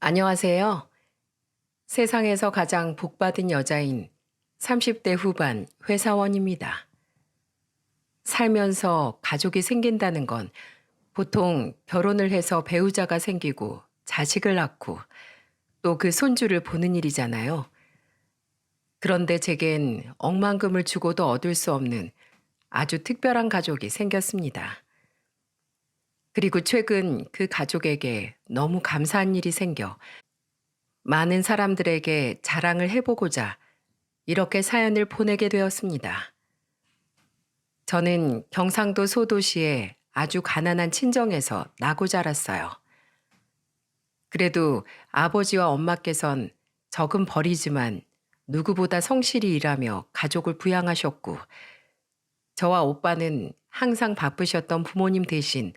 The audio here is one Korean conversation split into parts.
안녕하세요. 세상에서 가장 복받은 여자인 30대 후반 회사원입니다. 살면서 가족이 생긴다는 건 보통 결혼을 해서 배우자가 생기고 자식을 낳고 또 그 손주를 보는 일이잖아요. 그런데 제겐 억만금을 주고도 얻을 수 없는 아주 특별한 가족이 생겼습니다. 그리고 최근 그 가족에게 너무 감사한 일이 생겨 많은 사람들에게 자랑을 해보고자 이렇게 사연을 보내게 되었습니다. 저는 경상도 소도시의 아주 가난한 친정에서 나고 자랐어요. 그래도 아버지와 엄마께선 적은 벌이지만 누구보다 성실히 일하며 가족을 부양하셨고, 저와 오빠는 항상 바쁘셨던 부모님 대신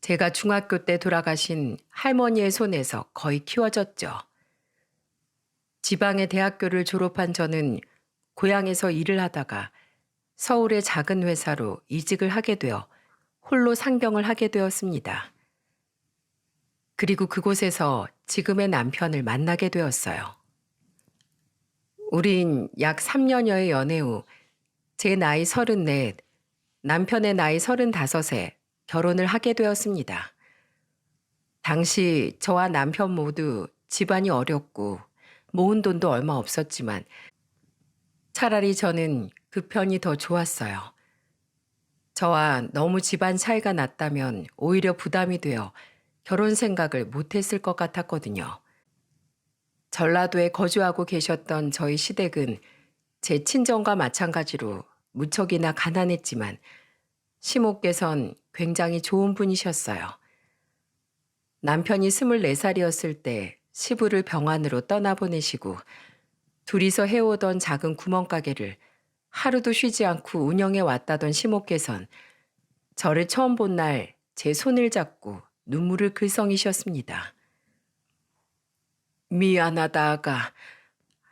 제가 중학교 때 돌아가신 할머니의 손에서 거의 키워졌죠. 지방의 대학교를 졸업한 저는 고향에서 일을 하다가 서울의 작은 회사로 이직을 하게 되어 홀로 상경을 하게 되었습니다. 그리고 그곳에서 지금의 남편을 만나게 되었어요. 우린 약 3년여의 연애 후 제 나이 34, 남편의 나이 35에 결혼을 하게 되었습니다. 당시 저와 남편 모두 집안이 어렵고 모은 돈도 얼마 없었지만 차라리 저는 그 편이 더 좋았어요. 저와 너무 집안 차이가 났다면 오히려 부담이 되어 결혼 생각을 못했을 것 같았거든요. 전라도에 거주하고 계셨던 저희 시댁은 제 친정과 마찬가지로 무척이나 가난했지만 시모께선 굉장히 좋은 분이셨어요. 남편이 24살이었을 때 시부를 병환으로 떠나보내시고 둘이서 해오던 작은 구멍가게를 하루도 쉬지 않고 운영해 왔다던 시모께선 저를 처음 본 날 제 손을 잡고 눈물을 글썽이셨습니다. 미안하다 아가.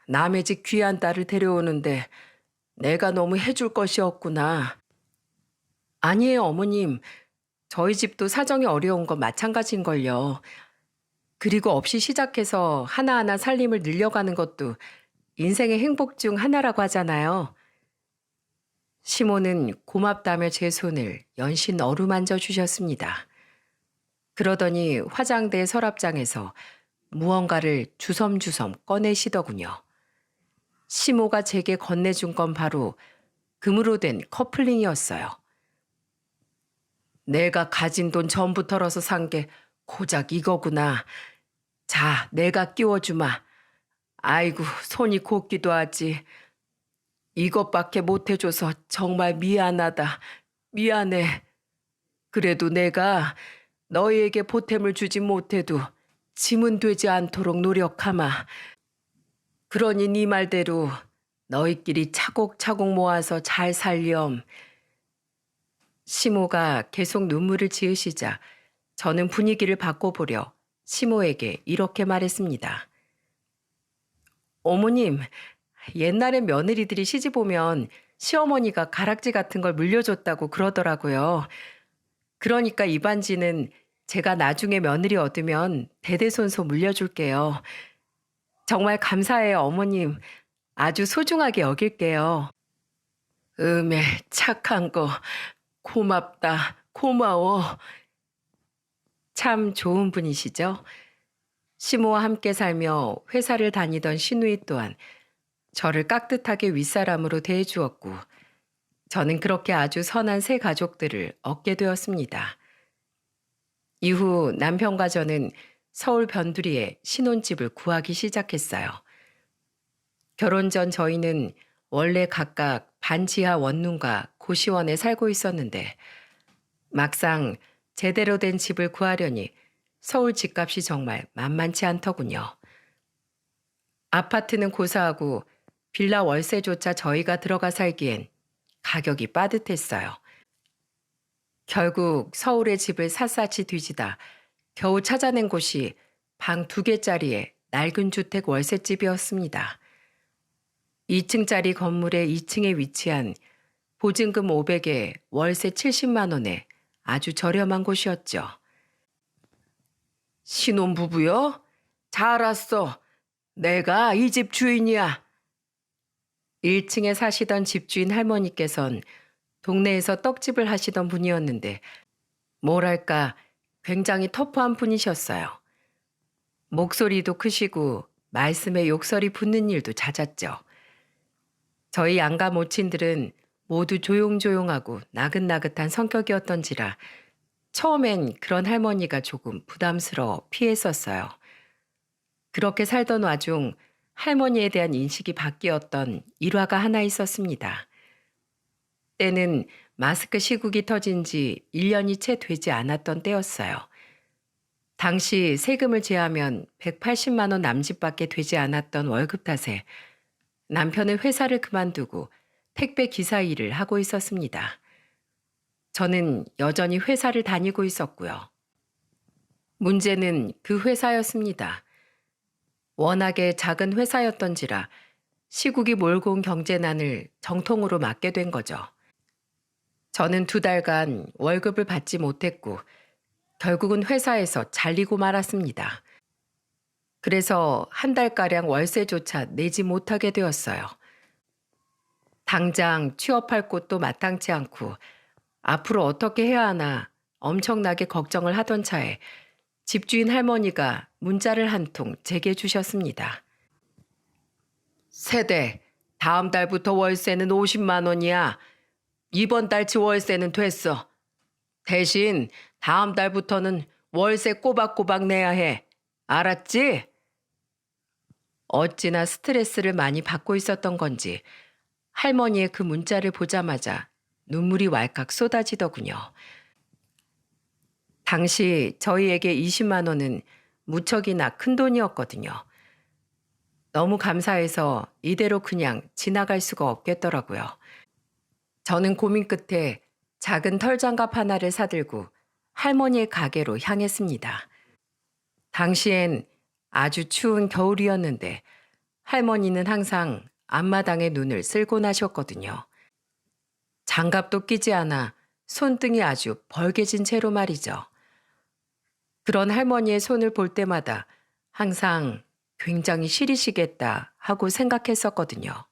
남의 집 귀한 딸을 데려오는데 내가 너무 해줄 것이 없구나. 아니에요 어머님. 저희 집도 사정이 어려운 건 마찬가지인걸요. 그리고 없이 시작해서 하나하나 살림을 늘려가는 것도 인생의 행복 중 하나라고 하잖아요. 시모는 고맙다며 제 손을 연신 어루만져 주셨습니다. 그러더니 화장대 서랍장에서 무언가를 주섬주섬 꺼내시더군요. 시모가 제게 건네준 건 바로 금으로 된 커플링이었어요. 내가 가진 돈 전부 털어서 산 게 고작 이거구나. 자, 내가 끼워주마. 아이고, 손이 곱기도 하지. 이것밖에 못해줘서 정말 미안하다. 미안해. 그래도 내가 너희에게 보탬을 주지 못해도 짐은 되지 않도록 노력하마. 그러니 네 말대로 너희끼리 차곡차곡 모아서 잘 살렴. 시모가 계속 눈물을 지으시자 저는 분위기를 바꿔보려 시모에게 이렇게 말했습니다. 어머님, 옛날엔 며느리들이 시집 오면 시어머니가 가락지 같은 걸 물려줬다고 그러더라고요. 그러니까 이 반지는 제가 나중에 며느리 얻으면 대대손손 물려줄게요. 정말 감사해요, 어머님. 아주 소중하게 여길게요. 음에 착한 거 고맙다. 고마워. 참 좋은 분이시죠? 시모와 함께 살며 회사를 다니던 시누이 또한 저를 깍듯하게 윗사람으로 대해주었고 저는 그렇게 아주 선한 새 가족들을 얻게 되었습니다. 이후 남편과 저는 서울 변두리에 신혼집을 구하기 시작했어요. 결혼 전 저희는 원래 각각 반지하 원룸과 고시원에 살고 있었는데 막상 제대로 된 집을 구하려니 서울 집값이 정말 만만치 않더군요. 아파트는 고사하고 빌라 월세조차 저희가 들어가 살기엔 가격이 빠듯했어요. 결국 서울의 집을 샅샅이 뒤지다 겨우 찾아낸 곳이 방 2개짜리의 낡은 주택 월세집이었습니다. 2층짜리 건물의 2층에 위치한 보증금 500에 월세 70만 원에 아주 저렴한 곳이었죠. 신혼부부요? 잘 왔어. 내가 이 집 주인이야. 1층에 사시던 집주인 할머니께선 동네에서 떡집을 하시던 분이었는데 뭐랄까 굉장히 터프한 분이셨어요. 목소리도 크시고 말씀에 욕설이 붙는 일도 잦았죠. 저희 양가 모친들은 모두 조용조용하고 나긋나긋한 성격이었던지라 처음엔 그런 할머니가 조금 부담스러워 피했었어요. 그렇게 살던 와중 할머니에 대한 인식이 바뀌었던 일화가 하나 있었습니다. 때는 마스크 시국이 터진 지 1년이 채 되지 않았던 때였어요. 당시 세금을 제하면 180만 원 남짓밖에 되지 않았던 월급 탓에 남편은 회사를 그만두고 택배 기사 일을 하고 있었습니다. 저는 여전히 회사를 다니고 있었고요. 문제는 그 회사였습니다. 워낙에 작은 회사였던지라 시국이 몰고 온 경제난을 정통으로 맞게 된 거죠. 저는 2달간 월급을 받지 못했고 결국은 회사에서 잘리고 말았습니다. 그래서 1달가량 월세조차 내지 못하게 되었어요. 당장 취업할 곳도 마땅치 않고 앞으로 어떻게 해야 하나 엄청나게 걱정을 하던 차에 집주인 할머니가 문자를 한 통 제게 주셨습니다. 세대, 다음 달부터 월세는 50만 원이야. 이번 달치 월세는 됐어. 대신 다음 달부터는 월세 꼬박꼬박 내야 해. 알았지? 어찌나 스트레스를 많이 받고 있었던 건지 할머니의 그 문자를 보자마자 눈물이 왈칵 쏟아지더군요. 당시 저희에게 20만 원은 무척이나 큰 돈이었거든요. 너무 감사해서 이대로 그냥 지나갈 수가 없겠더라고요. 저는 고민 끝에 작은 털장갑 하나를 사들고 할머니의 가게로 향했습니다. 당시엔 아주 추운 겨울이었는데 할머니는 항상 앞마당에 눈을 쓸곤 하셨거든요. 장갑도 끼지 않아 손등이 아주 벌개진 채로 말이죠. 그런 할머니의 손을 볼 때마다 항상 굉장히 시리시겠다 하고 생각했었거든요.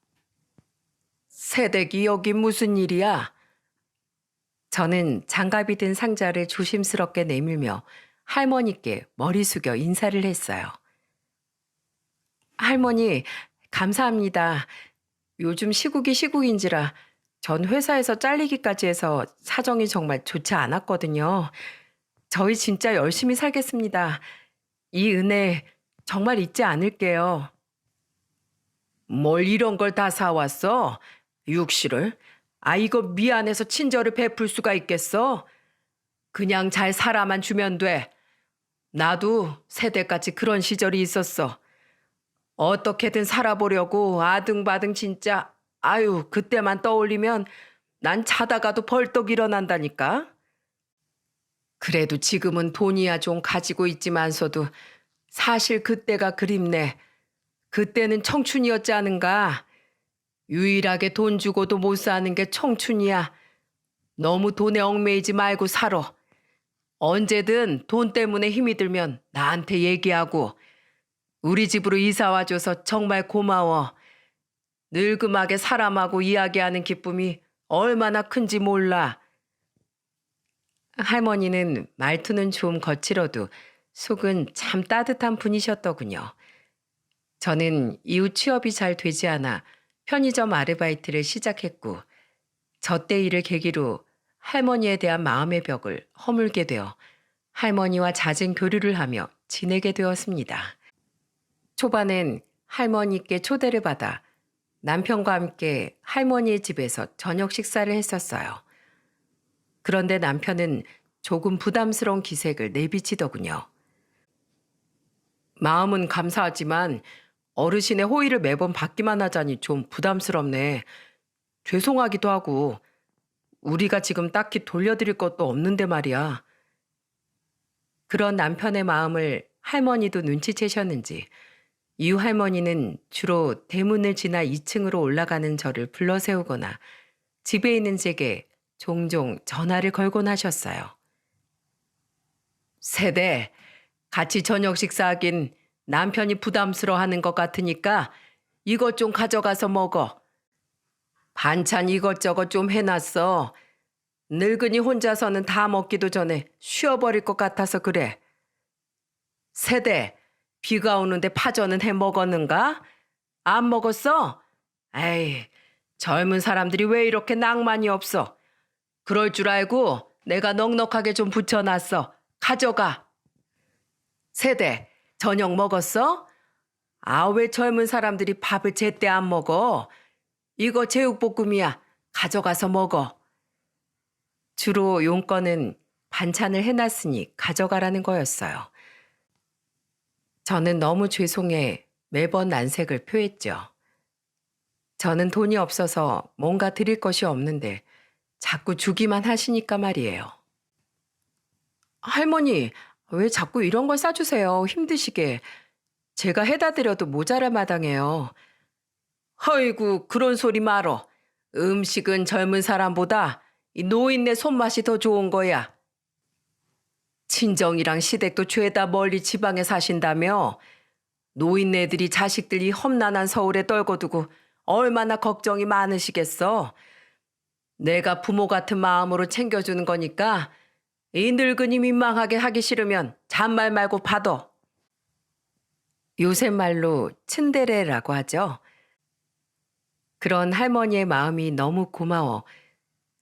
새댁이 여기 무슨 일이야? 저는 장갑이 든 상자를 조심스럽게 내밀며 할머니께 머리 숙여 인사를 했어요. 할머니, 감사합니다. 요즘 시국이 시국인지라 전 회사에서 잘리기까지 해서 사정이 정말 좋지 않았거든요. 저희 진짜 열심히 살겠습니다. 이 은혜 정말 잊지 않을게요. 뭘 이런 걸 다 사왔어? 육실을? 아, 이거 미안해서 친절을 베풀 수가 있겠어? 그냥 잘 살아만 주면 돼. 나도 세대까지 그런 시절이 있었어. 어떻게든 살아보려고 아등바등 진짜 아유 그때만 떠올리면 난 자다가도 벌떡 일어난다니까. 그래도 지금은 돈이야 좀 가지고 있지만서도 사실 그때가 그립네. 그때는 청춘이었지 않은가. 유일하게 돈 주고도 못 사는 게 청춘이야. 너무 돈에 얽매이지 말고 살아. 언제든 돈 때문에 힘이 들면 나한테 얘기하고 우리 집으로 이사 와줘서 정말 고마워. 늙음하게 사람하고 이야기하는 기쁨이 얼마나 큰지 몰라. 할머니는 말투는 좀 거칠어도 속은 참 따뜻한 분이셨더군요. 저는 이후 취업이 잘 되지 않아 편의점 아르바이트를 시작했고 저 때 일을 계기로 할머니에 대한 마음의 벽을 허물게 되어 할머니와 잦은 교류를 하며 지내게 되었습니다. 초반엔 할머니께 초대를 받아 남편과 함께 할머니의 집에서 저녁 식사를 했었어요. 그런데 남편은 조금 부담스러운 기색을 내비치더군요. 마음은 감사하지만 어르신의 호의를 매번 받기만 하자니 좀 부담스럽네. 죄송하기도 하고 우리가 지금 딱히 돌려드릴 것도 없는데 말이야. 그런 남편의 마음을 할머니도 눈치채셨는지 이후 할머니는 주로 대문을 지나 2층으로 올라가는 저를 불러세우거나 집에 있는 제게 종종 전화를 걸곤 하셨어요. 세대, 같이 저녁 식사하긴 남편이 부담스러워하는 것 같으니까 이것 좀 가져가서 먹어. 반찬 이것저것 좀 해놨어. 늙은이 혼자서는 다 먹기도 전에 쉬어버릴 것 같아서 그래. 세대, 비가 오는데 파전은 해 먹었는가? 안 먹었어? 에이, 젊은 사람들이 왜 이렇게 낭만이 없어? 그럴 줄 알고 내가 넉넉하게 좀 붙여놨어. 가져가. 세대, 저녁 먹었어? 아, 왜 젊은 사람들이 밥을 제때 안 먹어? 이거 제육볶음이야. 가져가서 먹어. 주로 용건은 반찬을 해놨으니 가져가라는 거였어요. 저는 너무 죄송해 매번 난색을 표했죠. 저는 돈이 없어서 뭔가 드릴 것이 없는데 자꾸 주기만 하시니까 말이에요. 할머니, 왜 자꾸 이런 걸 싸주세요? 힘드시게. 제가 해다 드려도 모자랄 마당해요. 허이구, 그런 소리 말어. 음식은 젊은 사람보다 이 노인네 손맛이 더 좋은 거야. 친정이랑 시댁도 죄다 멀리 지방에 사신다며 노인네들이 자식들이 험난한 서울에 떨궈두고 얼마나 걱정이 많으시겠어. 내가 부모 같은 마음으로 챙겨주는 거니까 이 늙은이 민망하게 하기 싫으면 잔말 말고 받어. 요새 말로 츤데레라고 하죠. 그런 할머니의 마음이 너무 고마워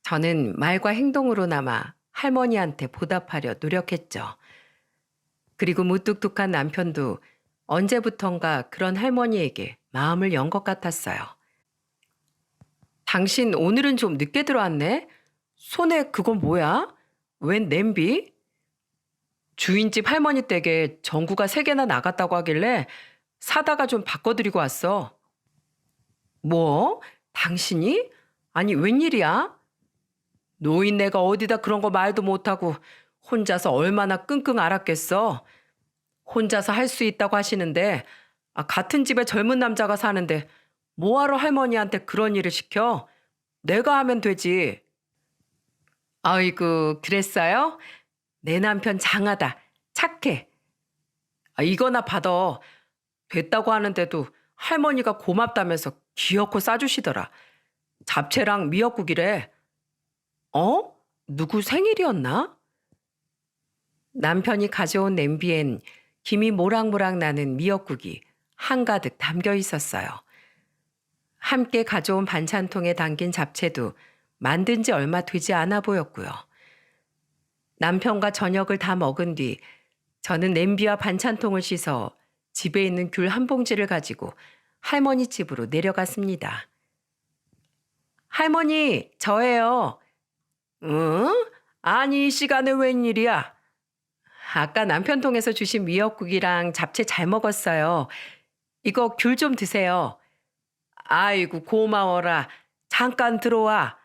저는 말과 행동으로나마 할머니한테 보답하려 노력했죠. 그리고 무뚝뚝한 남편도 언제부턴가 그런 할머니에게 마음을 연 것 같았어요. 당신 오늘은 좀 늦게 들어왔네? 손에 그건 뭐야? 웬 냄비? 주인집 할머니 댁에 전구가 3개나 나갔다고 하길래 사다가 좀 바꿔드리고 왔어. 뭐? 당신이? 아니 웬일이야? 노인네가 어디다 그런 거 말도 못하고 혼자서 얼마나 끙끙 앓았겠어. 혼자서 할 수 있다고 하시는데 같은 집에 젊은 남자가 사는데 뭐하러 할머니한테 그런 일을 시켜? 내가 하면 되지. 아이고 그랬어요? 내 남편 장하다. 착해. 이거나 받아. 됐다고 하는데도 할머니가 고맙다면서 귀엽고 싸주시더라. 잡채랑 미역국이래. 어? 누구 생일이었나? 남편이 가져온 냄비엔 김이 모락모락 나는 미역국이 한가득 담겨 있었어요. 함께 가져온 반찬통에 담긴 잡채도 만든 지 얼마 되지 않아 보였고요. 남편과 저녁을 다 먹은 뒤 저는 냄비와 반찬통을 씻어 집에 있는 귤 한 봉지를 가지고 할머니 집으로 내려갔습니다. 할머니, 저예요. 응? 아니, 이 시간에 웬일이야? 아까 남편 통해서 주신 미역국이랑 잡채 잘 먹었어요. 이거 귤 좀 드세요. 아이고, 고마워라. 잠깐 들어와.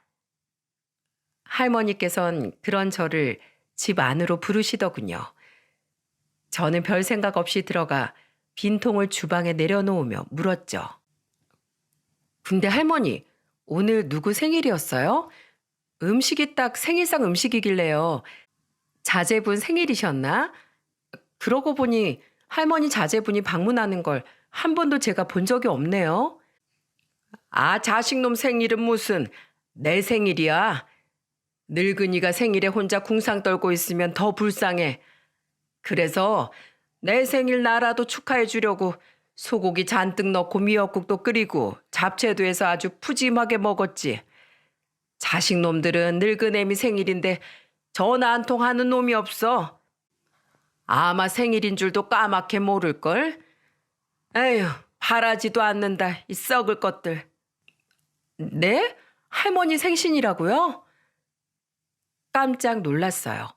할머니께선 그런 저를 집 안으로 부르시더군요. 저는 별 생각 없이 들어가 빈통을 주방에 내려놓으며 물었죠. 근데 할머니, 오늘 누구 생일이었어요? 음식이 딱 생일상 음식이길래요. 자제분 생일이셨나? 그러고 보니 할머니 자제분이 방문하는 걸 한 번도 제가 본 적이 없네요. 아, 자식놈 생일은 무슨 내 생일이야. 늙은이가 생일에 혼자 궁상 떨고 있으면 더 불쌍해. 그래서 내 생일 나라도 축하해 주려고 소고기 잔뜩 넣고 미역국도 끓이고 잡채도 해서 아주 푸짐하게 먹었지. 자식놈들은 늙은 애미 생일인데 전화 한 통 하는 놈이 없어. 아마 생일인 줄도 까맣게 모를걸. 에휴, 바라지도 않는다, 이 썩을 것들. 네? 할머니 생신이라고요? 깜짝 놀랐어요.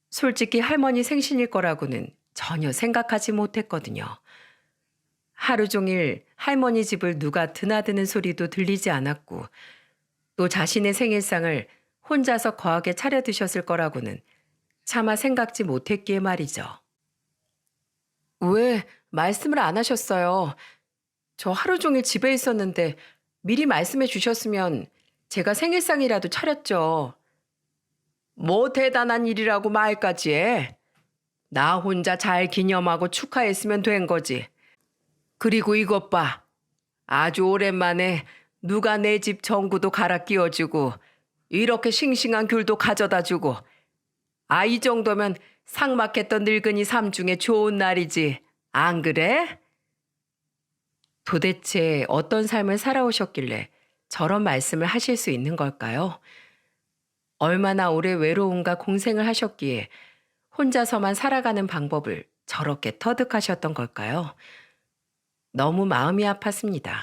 솔직히 할머니 생신일 거라고는 전혀 생각하지 못했거든요. 하루 종일 할머니 집을 누가 드나드는 소리도 들리지 않았고 또 자신의 생일상을 혼자서 거하게 차려 드셨을 거라고는 차마 생각지 못했기에 말이죠. 왜 말씀을 안 하셨어요? 저 하루 종일 집에 있었는데 미리 말씀해 주셨으면 제가 생일상이라도 차렸죠. 뭐 대단한 일이라고 말까지 해? 나 혼자 잘 기념하고 축하했으면 된 거지. 그리고 이것 봐. 아주 오랜만에 누가 내 집 전구도 갈아 끼워주고 이렇게 싱싱한 귤도 가져다 주고 이 정도면 삭막했던 늙은이 삶 중에 좋은 날이지. 안 그래? 도대체 어떤 삶을 살아오셨길래 저런 말씀을 하실 수 있는 걸까요? 얼마나 오래 외로움과 공생을 하셨기에 혼자서만 살아가는 방법을 저렇게 터득하셨던 걸까요? 너무 마음이 아팠습니다.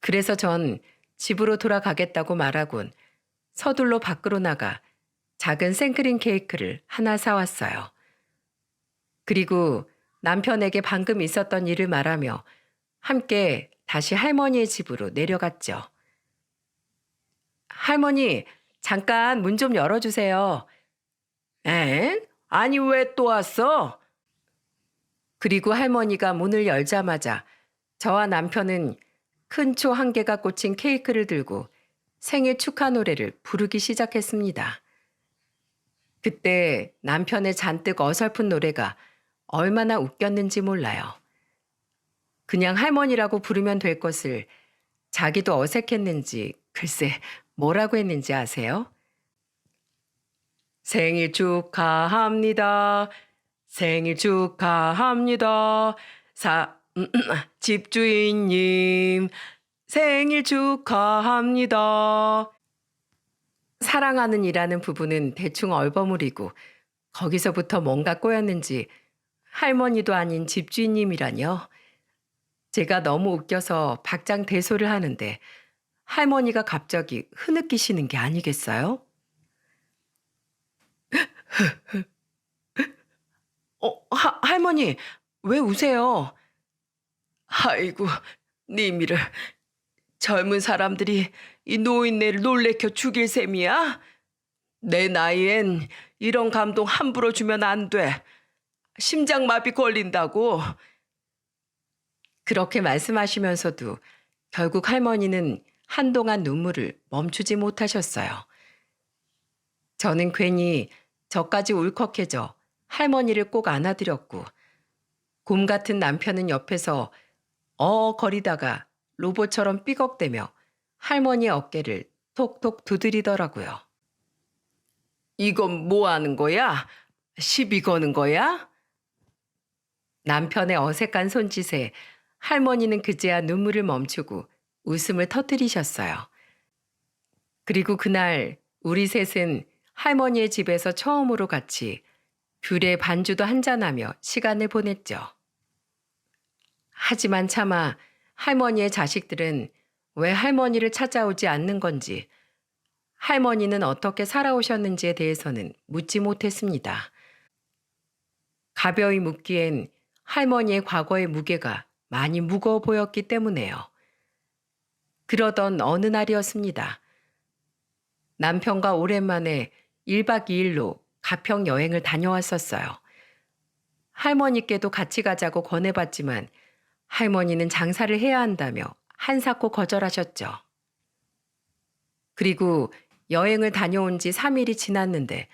그래서 전 집으로 돌아가겠다고 말하곤 서둘러 밖으로 나가 작은 생크림 케이크를 하나 사왔어요. 그리고 남편에게 방금 있었던 일을 말하며 함께 다시 할머니의 집으로 내려갔죠. 할머니, 잠깐 문 좀 열어주세요. 엥? 아니, 왜 또 왔어? 그리고 할머니가 문을 열자마자 저와 남편은 큰 초 한 개가 꽂힌 케이크를 들고 생일 축하 노래를 부르기 시작했습니다. 그때 남편의 잔뜩 어설픈 노래가 얼마나 웃겼는지 몰라요. 그냥 할머니라고 부르면 될 것을 자기도 어색했는지 글쎄 뭐라고 했는지 아세요? 생일 축하합니다. 생일 축하합니다. 집주인님, 생일 축하합니다. 사랑하는 이라는 부분은 대충 얼버무리고 거기서부터 뭔가 꼬였는지 할머니도 아닌 집주인님이라뇨. 제가 너무 웃겨서 박장대소를 하는데 할머니가 갑자기 흐느끼시는 게 아니겠어요? 할머니, 왜 우세요? 아이고, 니미를 젊은 사람들이 이 노인네를 놀래켜 죽일 셈이야? 내 나이엔 이런 감동 함부로 주면 안 돼. 심장마비 걸린다고. 그렇게 말씀하시면서도 결국 할머니는 한동안 눈물을 멈추지 못하셨어요. 저는 괜히 저까지 울컥해져 할머니를 꼭 안아드렸고 곰 같은 남편은 옆에서 거리다가 로봇처럼 삐걱대며 할머니의 어깨를 톡톡 두드리더라고요. 이건 뭐 하는 거야? 시비 거는 거야? 남편의 어색한 손짓에 할머니는 그제야 눈물을 멈추고 웃음을 터뜨리셨어요. 그리고 그날 우리 셋은 할머니의 집에서 처음으로 같이 귤에 반주도 한잔하며 시간을 보냈죠. 하지만 차마 할머니의 자식들은 왜 할머니를 찾아오지 않는 건지, 할머니는 어떻게 살아오셨는지에 대해서는 묻지 못했습니다. 가벼이 묻기엔 할머니의 과거의 무게가 많이 무거워 보였기 때문에요. 그러던 어느 날이었습니다. 남편과 오랜만에 1박 2일로 가평 여행을 다녀왔었어요. 할머니께도 같이 가자고 권해봤지만 할머니는 장사를 해야 한다며 한사코 거절하셨죠. 그리고 여행을 다녀온 지 3일이 지났는데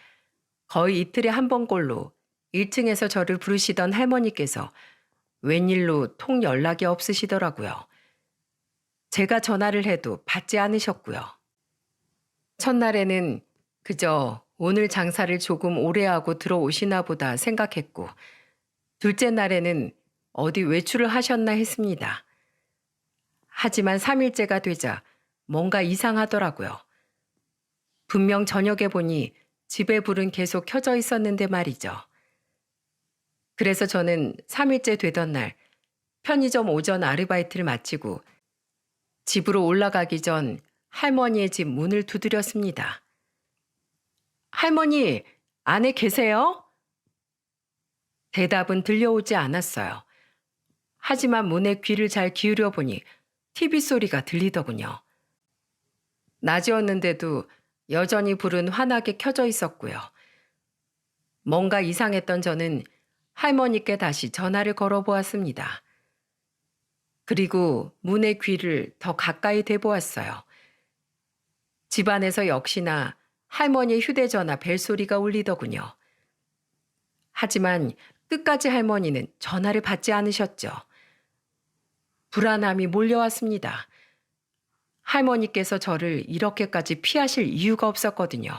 거의 이틀에 한 번꼴로 1층에서 저를 부르시던 할머니께서 웬일로 통 연락이 없으시더라고요. 제가 전화를 해도 받지 않으셨고요. 첫날에는 그저 오늘 장사를 조금 오래 하고 들어오시나 보다 생각했고 둘째 날에는 어디 외출을 하셨나 했습니다. 하지만 3일째가 되자 뭔가 이상하더라고요. 분명 저녁에 보니 집에 불은 계속 켜져 있었는데 말이죠. 그래서 저는 3일째 되던 날 편의점 오전 아르바이트를 마치고 집으로 올라가기 전 할머니의 집 문을 두드렸습니다. 할머니, 안에 계세요? 대답은 들려오지 않았어요. 하지만 문에 귀를 잘 기울여 보니 TV 소리가 들리더군요. 낮이었는데도 여전히 불은 환하게 켜져 있었고요. 뭔가 이상했던 저는 할머니께 다시 전화를 걸어보았습니다. 그리고 문의 귀를 더 가까이 대보았어요. 집안에서 역시나 할머니의 휴대전화 벨소리가 울리더군요. 하지만 끝까지 할머니는 전화를 받지 않으셨죠. 불안함이 몰려왔습니다. 할머니께서 저를 이렇게까지 피하실 이유가 없었거든요.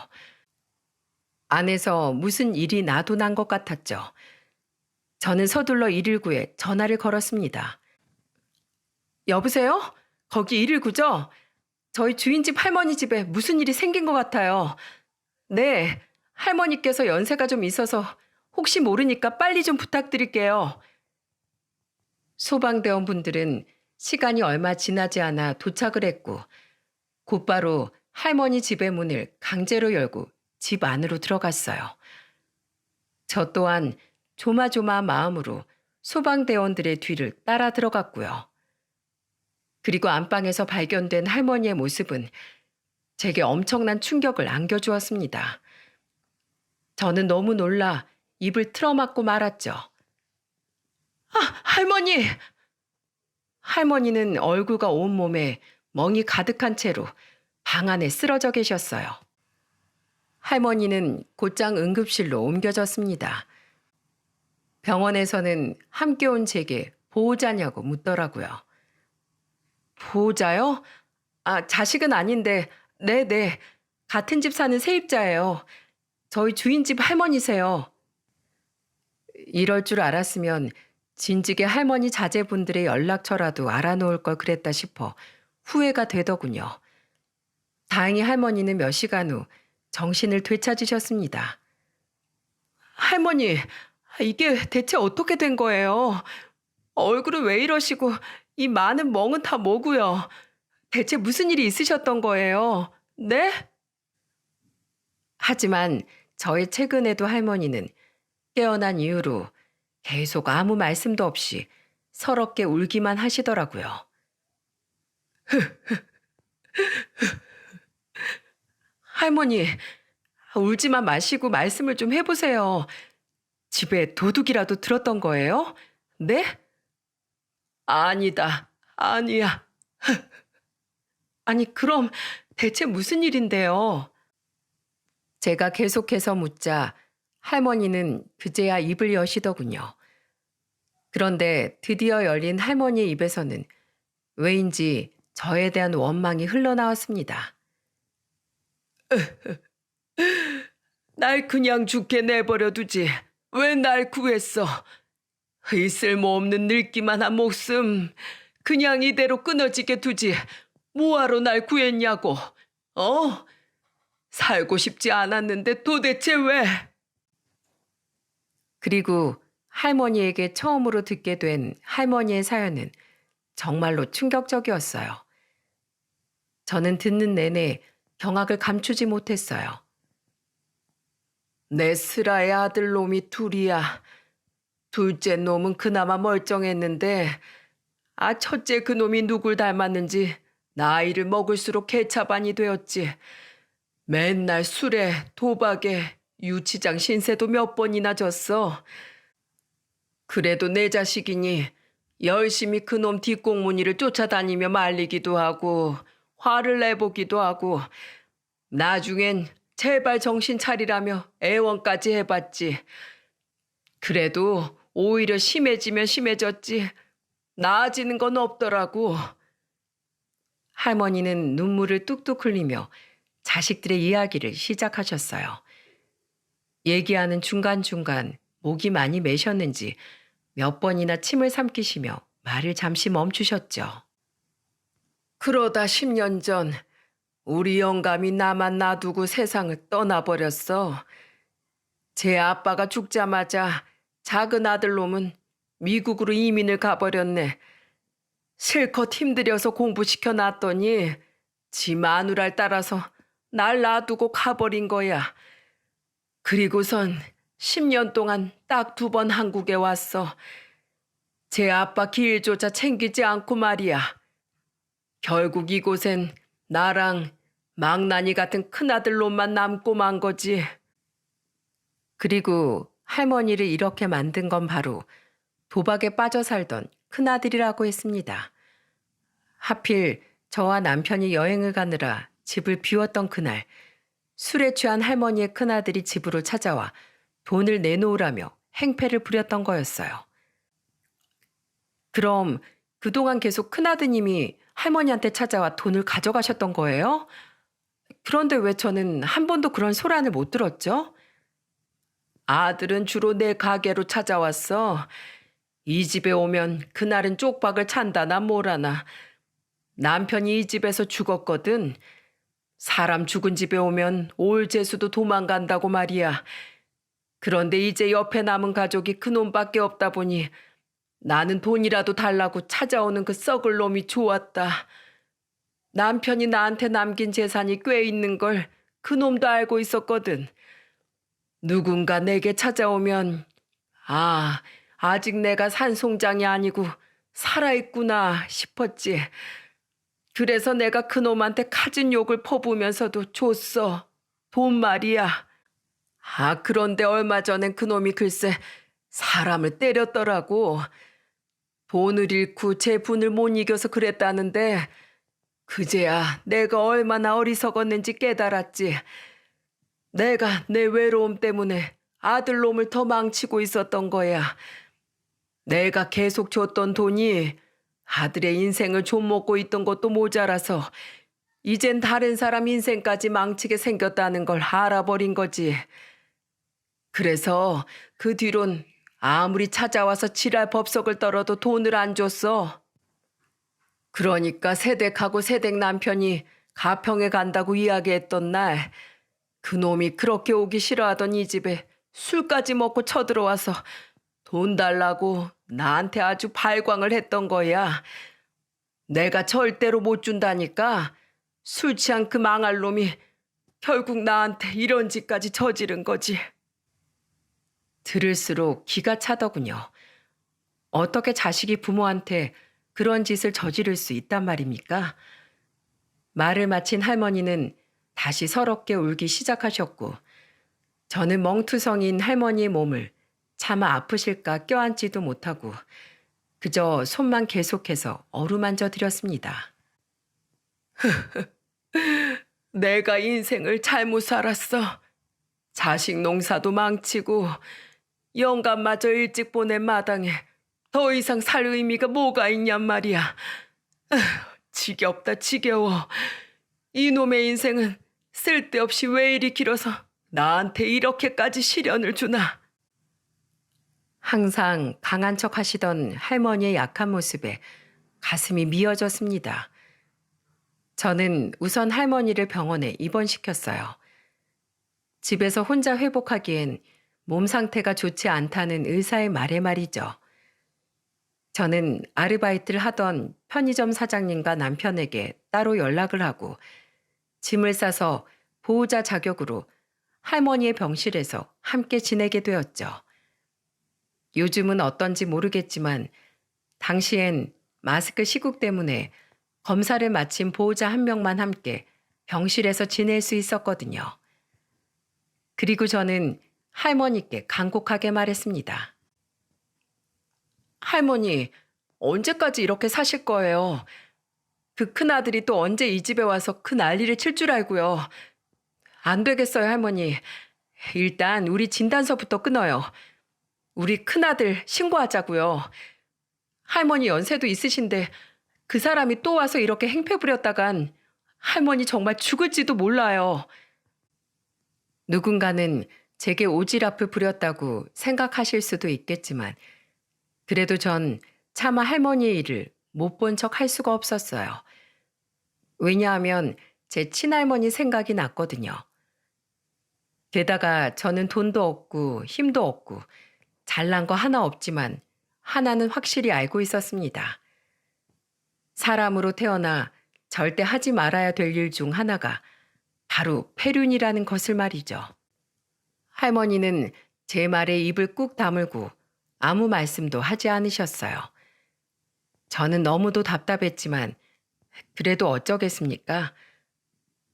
안에서 무슨 일이 나도 난 것 같았죠. 저는 서둘러 119에 전화를 걸었습니다. 여보세요? 거기 119죠? 저희 주인집 할머니 집에 무슨 일이 생긴 것 같아요. 네, 할머니께서 연세가 좀 있어서 혹시 모르니까 빨리 좀 부탁드릴게요. 소방대원 분들은 시간이 얼마 지나지 않아 도착을 했고 곧바로 할머니 집의 문을 강제로 열고 집 안으로 들어갔어요. 저 또한 조마조마한 마음으로 소방대원들의 뒤를 따라 들어갔고요. 그리고 안방에서 발견된 할머니의 모습은 제게 엄청난 충격을 안겨주었습니다. 저는 너무 놀라 입을 틀어막고 말았죠. 아, 할머니! 할머니는 얼굴과 온몸에 멍이 가득한 채로 방 안에 쓰러져 계셨어요. 할머니는 곧장 응급실로 옮겨졌습니다. 병원에서는 함께 온 제게 보호자냐고 묻더라고요. 보호자요? 아, 자식은 아닌데, 네네. 같은 집 사는 세입자예요. 저희 주인집 할머니세요. 이럴 줄 알았으면 진즉에 할머니 자제분들의 연락처라도 알아놓을 걸 그랬다 싶어 후회가 되더군요. 다행히 할머니는 몇 시간 후 정신을 되찾으셨습니다. 할머니, 이게 대체 어떻게 된 거예요? 얼굴은 왜 이러시고 이 많은 멍은 다 뭐고요? 대체 무슨 일이 있으셨던 거예요? 네? 하지만 저의 최근에도 할머니는 깨어난 이후로 계속 아무 말씀도 없이 서럽게 울기만 하시더라고요. 할머니, 울지만 마시고 말씀을 좀 해보세요. 집에 도둑이라도 들었던 거예요? 네? 아니다. 아니야. 아니, 그럼 대체 무슨 일인데요? 제가 계속해서 묻자 할머니는 그제야 입을 여시더군요. 그런데 드디어 열린 할머니의 입에서는 왜인지 저에 대한 원망이 흘러나왔습니다. 날 그냥 죽게 내버려 두지. 왜 날 구했어? 이 쓸모없는 늙기만 한 목숨 그냥 이대로 끊어지게 두지. 뭐하러 날 구했냐고. 어? 살고 싶지 않았는데 도대체 왜? 그리고 할머니에게 처음으로 듣게 된 할머니의 사연은 정말로 충격적이었어요. 저는 듣는 내내 경악을 감추지 못했어요. 내 슬아의 아들놈이 둘이야. 둘째 놈은 그나마 멀쩡했는데 첫째 그놈이 누굴 닮았는지 나이를 먹을수록 개차반이 되었지. 맨날 술에 도박에 유치장 신세도 몇 번이나 졌어. 그래도 내 자식이니 열심히 그놈 뒷공무니를 쫓아다니며 말리기도 하고 화를 내보기도 하고 나중엔 제발 정신 차리라며 애원까지 해봤지. 그래도 오히려 심해지면 심해졌지 나아지는 건 없더라고. 할머니는 눈물을 뚝뚝 흘리며 자식들의 이야기를 시작하셨어요. 얘기하는 중간중간 목이 많이 메셨는지 몇 번이나 침을 삼키시며 말을 잠시 멈추셨죠. 그러다 10년 전 우리 영감이 나만 놔두고 세상을 떠나버렸어. 제 아빠가 죽자마자 작은 아들놈은 미국으로 이민을 가버렸네. 실컷 힘들여서 공부시켜 놨더니 지 마누라를 따라서 날 놔두고 가버린 거야. 그리고선 10년 동안 딱 2번 한국에 왔어. 제 아빠 길조차 챙기지 않고 말이야. 결국 이곳엔 나랑 망나니 같은 큰아들놈만 남고 만 거지. 그리고 할머니를 이렇게 만든 건 바로 도박에 빠져 살던 큰아들이라고 했습니다. 하필 저와 남편이 여행을 가느라 집을 비웠던 그날 술에 취한 할머니의 큰아들이 집으로 찾아와 돈을 내놓으라며 행패를 부렸던 거였어요. 그럼 그동안 계속 큰아드님이 할머니한테 찾아와 돈을 가져가셨던 거예요? 그런데 왜 저는 한 번도 그런 소란을 못 들었죠? 아들은 주로 내 가게로 찾아왔어. 이 집에 오면 그날은 쪽박을 찬다나 뭐라나. 남편이 이 집에서 죽었거든. 사람 죽은 집에 오면 올 재수도 도망간다고 말이야. 그런데 이제 옆에 남은 가족이 그놈밖에 없다 보니 나는 돈이라도 달라고 찾아오는 그 썩을 놈이 좋았다. 남편이 나한테 남긴 재산이 꽤 있는 걸 그놈도 알고 있었거든. 누군가 내게 찾아오면 아직 내가 산송장이 아니고 살아있구나 싶었지. 그래서 내가 그놈한테 갖은 욕을 퍼부으면서도 줬어. 돈 말이야. 그런데 얼마 전엔 그놈이 글쎄 사람을 때렸더라고. 돈을 잃고 제 분을 못 이겨서 그랬다는데 그제야 내가 얼마나 어리석었는지 깨달았지. 내가 내 외로움 때문에 아들놈을 더 망치고 있었던 거야. 내가 계속 줬던 돈이 아들의 인생을 좀먹고 있던 것도 모자라서 이젠 다른 사람 인생까지 망치게 생겼다는 걸 알아버린 거지. 그래서 그 뒤론 아무리 찾아와서 지랄 법석을 떨어도 돈을 안 줬어. 그러니까 세댁하고 세댁 남편이 가평에 간다고 이야기했던 날 그놈이 그렇게 오기 싫어하던 이 집에 술까지 먹고 쳐들어와서 돈 달라고 나한테 아주 발광을 했던 거야. 내가 절대로 못 준다니까 술 취한 그 망할 놈이 결국 나한테 이런 짓까지 저지른 거지. 들을수록 기가 차더군요. 어떻게 자식이 부모한테 그런 짓을 저지를 수 있단 말입니까? 말을 마친 할머니는 다시 서럽게 울기 시작하셨고 저는 멍투성인 할머니의 몸을 차마 아프실까 껴안지도 못하고 그저 손만 계속해서 어루만져 드렸습니다. 내가 인생을 잘못 살았어. 자식 농사도 망치고 영감마저 일찍 보낸 마당에 더 이상 살 의미가 뭐가 있냔 말이야. 지겹다 지겨워. 이놈의 인생은 쓸데없이 왜 이리 길어서 나한테 이렇게까지 시련을 주나. 항상 강한 척 하시던 할머니의 약한 모습에 가슴이 미어졌습니다. 저는 우선 할머니를 병원에 입원시켰어요. 집에서 혼자 회복하기엔 몸 상태가 좋지 않다는 의사의 말에 말이죠. 저는 아르바이트를 하던 편의점 사장님과 남편에게 따로 연락을 하고 짐을 싸서 보호자 자격으로 할머니의 병실에서 함께 지내게 되었죠. 요즘은 어떤지 모르겠지만 당시엔 마스크 시국 때문에 검사를 마친 보호자 한 명만 함께 병실에서 지낼 수 있었거든요. 그리고 저는 할머니께 간곡하게 말했습니다. 할머니, 언제까지 이렇게 사실 거예요? 그 큰아들이 또 언제 이 집에 와서 그 난리를 칠 줄 알고요. 안 되겠어요, 할머니. 일단 우리 진단서부터 끊어요. 우리 큰아들 신고하자고요. 할머니 연세도 있으신데 그 사람이 또 와서 이렇게 행패 부렸다간 할머니 정말 죽을지도 몰라요. 누군가는 제게 오지랖을 부렸다고 생각하실 수도 있겠지만 그래도 전 차마 할머니의 일을 못 본 척 할 수가 없었어요. 왜냐하면 제 친할머니 생각이 났거든요. 게다가 저는 돈도 없고 힘도 없고 잘난 거 하나 없지만 하나는 확실히 알고 있었습니다. 사람으로 태어나 절대 하지 말아야 될 일 중 하나가 바로 폐륜이라는 것을 말이죠. 할머니는 제 말에 입을 꾹 다물고 아무 말씀도 하지 않으셨어요. 저는 너무도 답답했지만 그래도 어쩌겠습니까?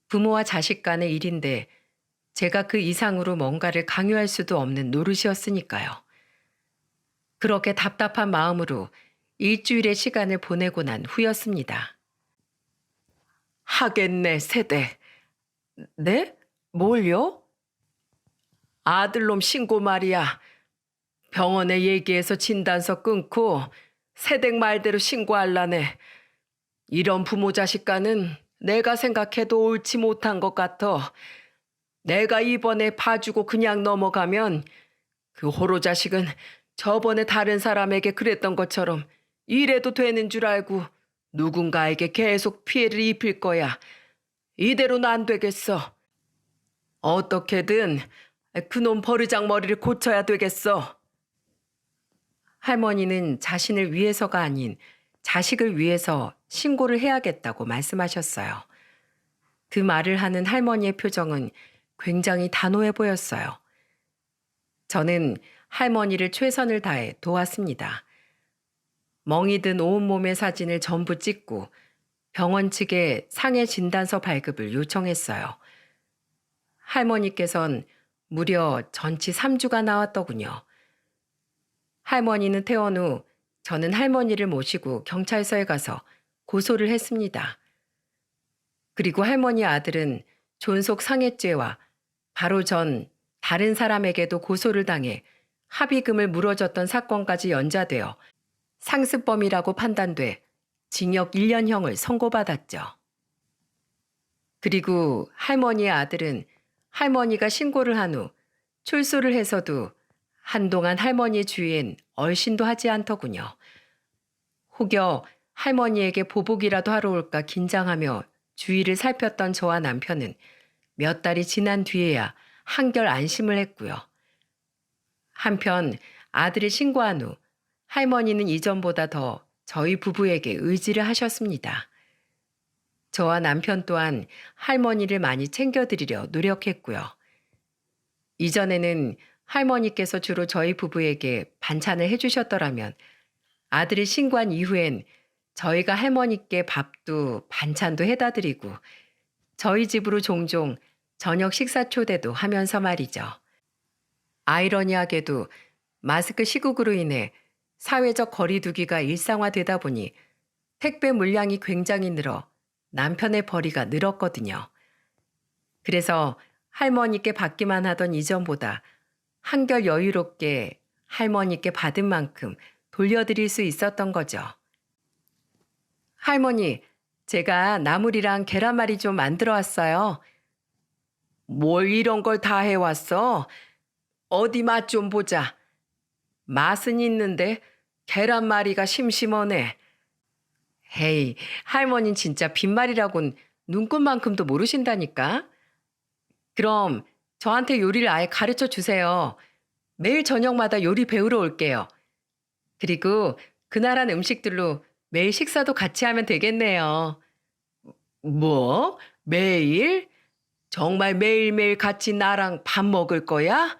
부모와 자식 간의 일인데 제가 그 이상으로 뭔가를 강요할 수도 없는 노릇이었으니까요. 그렇게 답답한 마음으로 일주일의 시간을 보내고 난 후였습니다. 하겠네, 세대. 네? 뭘요? 아들놈 신고 말이야. 병원에 얘기해서 진단서 끊고 새댁 말대로 신고할라네. 이런 부모 자식과는 내가 생각해도 옳지 못한 것 같아. 내가 이번에 봐주고 그냥 넘어가면 그 호로 자식은 저번에 다른 사람에게 그랬던 것처럼 이래도 되는 줄 알고 누군가에게 계속 피해를 입힐 거야. 이대로는 안 되겠어. 어떻게든 그놈 버르장머리를 고쳐야 되겠어. 할머니는 자신을 위해서가 아닌 자식을 위해서 신고를 해야겠다고 말씀하셨어요. 그 말을 하는 할머니의 표정은 굉장히 단호해 보였어요. 저는 할머니를 최선을 다해 도왔습니다. 멍이 든 온몸의 사진을 전부 찍고 병원 측에 상해 진단서 발급을 요청했어요. 할머니께선 무려 전치 3주가 나왔더군요. 할머니는 퇴원 후 저는 할머니를 모시고 경찰서에 가서 고소를 했습니다. 그리고 할머니 아들은 존속 상해죄와 바로 전 다른 사람에게도 고소를 당해 합의금을 물어줬던 사건까지 연좌되어 상습범이라고 판단돼 징역 1년형을 선고받았죠. 그리고 할머니의 아들은 할머니가 신고를 한 후 출소를 해서도 한동안 할머니 주위엔 얼씬도 하지 않더군요. 혹여 할머니에게 보복이라도 하러 올까 긴장하며 주위를 살폈던 저와 남편은 몇 달이 지난 뒤에야 한결 안심을 했고요. 한편 아들이 신고한 후 할머니는 이전보다 더 저희 부부에게 의지를 하셨습니다. 저와 남편 또한 할머니를 많이 챙겨드리려 노력했고요. 이전에는 할머니께서 주로 저희 부부에게 반찬을 해주셨더라면 아들이 신고한 이후엔 저희가 할머니께 밥도 반찬도 해다 드리고 저희 집으로 종종 저녁 식사 초대도 하면서 말이죠. 아이러니하게도 마스크 시국으로 인해 사회적 거리두기가 일상화되다 보니 택배 물량이 굉장히 늘어 남편의 벌이가 늘었거든요. 그래서 할머니께 받기만 하던 이전보다 한결 여유롭게 할머니께 받은 만큼 돌려드릴 수 있었던 거죠. 할머니, 제가 나물이랑 계란말이 좀 만들어 왔어요. 뭘 이런 걸 다 해왔어? 어디 맛 좀 보자. 맛은 있는데 계란말이가 심심하네. 헤이, 할머니는 진짜 빈말이라곤 눈꽃만큼도 모르신다니까. 그럼 저한테 요리를 아예 가르쳐 주세요. 매일 저녁마다 요리 배우러 올게요. 그리고 그나라 음식들로 매일 식사도 같이 하면 되겠네요. 뭐? 매일? 정말 매일매일 같이 나랑 밥 먹을 거야?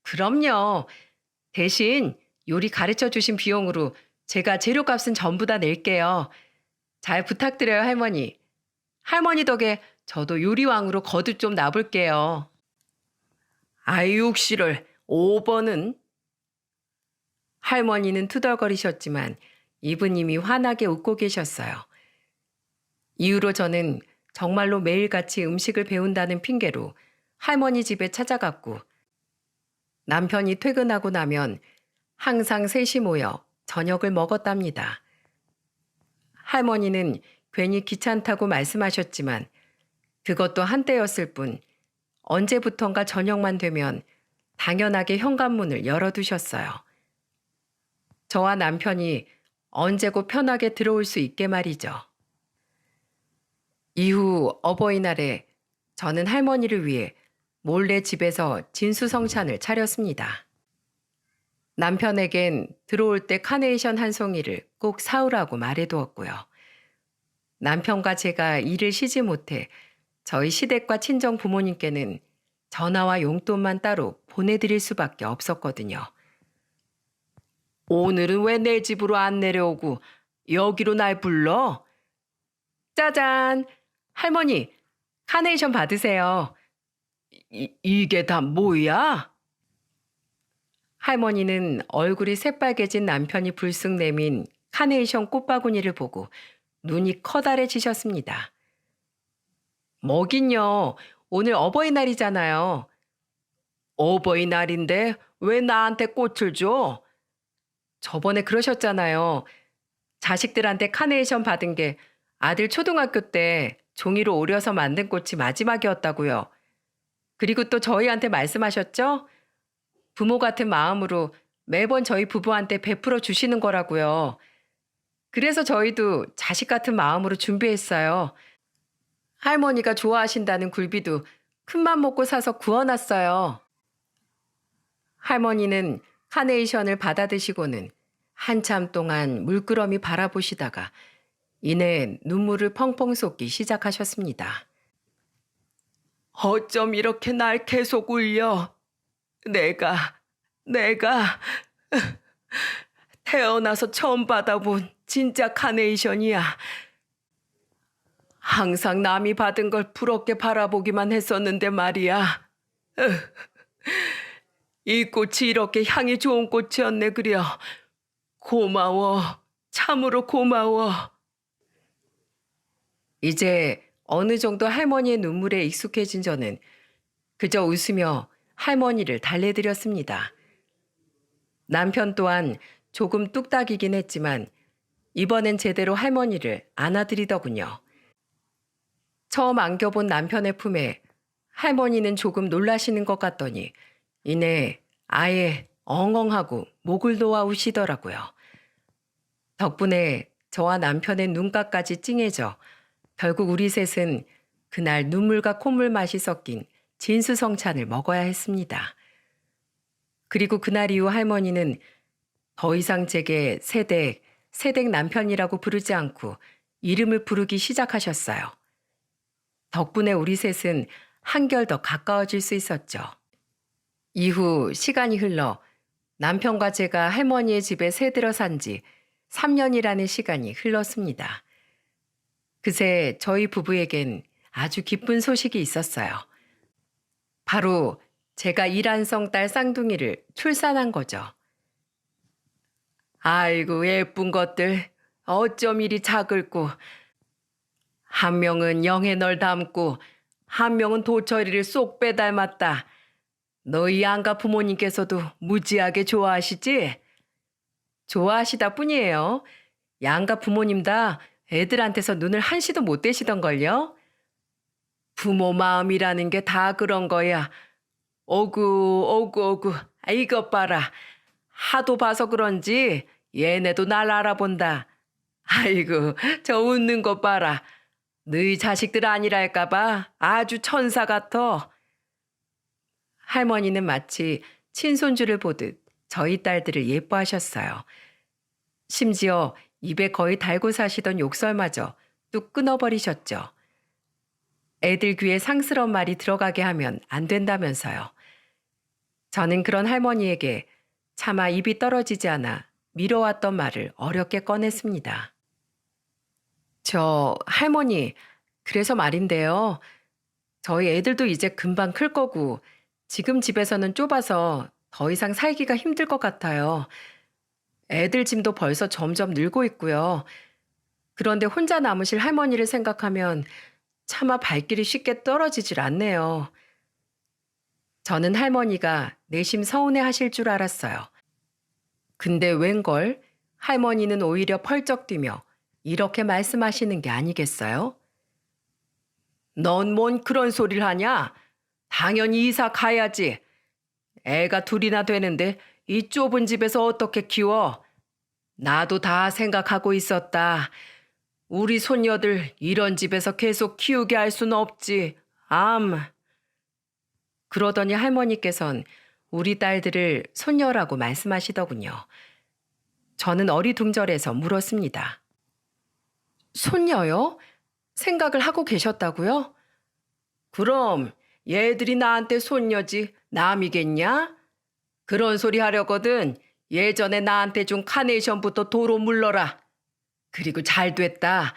그럼요. 대신 요리 가르쳐 주신 비용으로 제가 재료값은 전부 다 낼게요. 잘 부탁드려요, 할머니. 할머니 덕에 저도 요리왕으로 거듭 좀 나볼게요. 아이육씨를 5번은? 할머니는 투덜거리셨지만 이브님이 환하게 웃고 계셨어요. 이후로 저는 정말로 매일같이 음식을 배운다는 핑계로 할머니 집에 찾아갔고 남편이 퇴근하고 나면 항상 셋이 모여 저녁을 먹었답니다. 할머니는 괜히 귀찮다고 말씀하셨지만 그것도 한때였을 뿐 언제부턴가 저녁만 되면 당연하게 현관문을 열어두셨어요. 저와 남편이 언제고 편하게 들어올 수 있게 말이죠. 이후 어버이날에 저는 할머니를 위해 몰래 집에서 진수성찬을 차렸습니다. 남편에겐 들어올 때 카네이션 한 송이를 꼭 사오라고 말해두었고요. 남편과 제가 일을 쉬지 못해 저희 시댁과 친정 부모님께는 전화와 용돈만 따로 보내드릴 수밖에 없었거든요. 오늘은 왜 내 집으로 안 내려오고 여기로 날 불러? 짜잔! 할머니, 카네이션 받으세요. 이게 다 뭐야? 할머니는 얼굴이 새빨개진 남편이 불쑥 내민 카네이션 꽃바구니를 보고 눈이 커다래지셨습니다. 뭐긴요. 오늘 어버이날이잖아요. 어버이날인데 왜 나한테 꽃을 줘? 저번에 그러셨잖아요. 자식들한테 카네이션 받은 게 아들 초등학교 때 종이로 오려서 만든 꽃이 마지막이었다고요. 그리고 또 저희한테 말씀하셨죠? 부모 같은 마음으로 매번 저희 부부한테 베풀어 주시는 거라고요. 그래서 저희도 자식 같은 마음으로 준비했어요. 할머니가 좋아하신다는 굴비도 큰맘 먹고 사서 구워놨어요. 할머니는 카네이션을 받아드시고는 한참 동안 물끄러미 바라보시다가 이내 눈물을 펑펑 쏟기 시작하셨습니다. 어쩜 이렇게 날 계속 울려? 내가 태어나서 처음 받아본 진짜 카네이션이야. 항상 남이 받은 걸 부럽게 바라보기만 했었는데 말이야. 이 꽃이 이렇게 향이 좋은 꽃이었네 그려. 고마워. 참으로 고마워. 이제 어느 정도 할머니의 눈물에 익숙해진 저는 그저 웃으며 할머니를 달래드렸습니다. 남편 또한 조금 뚝딱이긴 했지만 이번엔 제대로 할머니를 안아드리더군요. 처음 안겨본 남편의 품에 할머니는 조금 놀라시는 것 같더니 이내 아예 엉엉하고 목을 놓아 우시더라고요. 덕분에 저와 남편의 눈가까지 찡해져 결국 우리 셋은 그날 눈물과 콧물 맛이 섞인 진수성찬을 먹어야 했습니다. 그리고 그날 이후 할머니는 더 이상 제게 새댁 남편이라고 부르지 않고 이름을 부르기 시작하셨어요. 덕분에 우리 셋은 한결 더 가까워질 수 있었죠. 이후 시간이 흘러 남편과 제가 할머니의 집에 새들어 산 지 3년이라는 시간이 흘렀습니다. 그새 저희 부부에겐 아주 기쁜 소식이 있었어요. 바로 제가 이란성 딸 쌍둥이를 출산한 거죠. 아이고 예쁜 것들 어쩜 이리 작을꼬. 한 명은 영의 널 닮고 한 명은 도철이를 쏙 빼닮았다. 너희 양가 부모님께서도 무지하게 좋아하시지? 좋아하시다 뿐이에요. 양가 부모님 다 애들한테서 눈을 한시도 못 떼시던걸요? 부모 마음이라는 게 다 그런 거야. 오구. 이것 봐라. 하도 봐서 그런지 얘네도 날 알아본다. 아이고, 저 웃는 것 봐라. 너희 자식들 아니랄까봐 아주 천사 같아. 할머니는 마치 친손주를 보듯 저희 딸들을 예뻐하셨어요. 심지어 입에 거의 달고 사시던 욕설마저 뚝 끊어버리셨죠. 애들 귀에 상스러운 말이 들어가게 하면 안 된다면서요. 저는 그런 할머니에게 차마 입이 떨어지지 않아 미뤄왔던 말을 어렵게 꺼냈습니다. 저 할머니, 그래서 말인데요. 저희 애들도 이제 금방 클 거고 지금 집에서는 좁아서 더 이상 살기가 힘들 것 같아요. 애들 짐도 벌써 점점 늘고 있고요. 그런데 혼자 남으실 할머니를 생각하면 차마 발길이 쉽게 떨어지질 않네요. 저는 할머니가 내심 서운해 하실 줄 알았어요. 근데 웬걸 할머니는 오히려 펄쩍 뛰며 이렇게 말씀하시는 게 아니겠어요? 넌 뭔 그런 소리를 하냐? 당연히 이사 가야지. 애가 둘이나 되는데 이 좁은 집에서 어떻게 키워? 나도 다 생각하고 있었다. 우리 손녀들 이런 집에서 계속 키우게 할 수는 없지. 그러더니 할머니께선 우리 딸들을 손녀라고 말씀하시더군요. 저는 어리둥절해서 물었습니다. 손녀요? 생각을 하고 계셨다고요? 그럼 얘들이 나한테 손녀지 남이겠냐? 그런 소리 하려거든 예전에 나한테 준 카네이션부터 도로 물러라. 그리고 잘 됐다.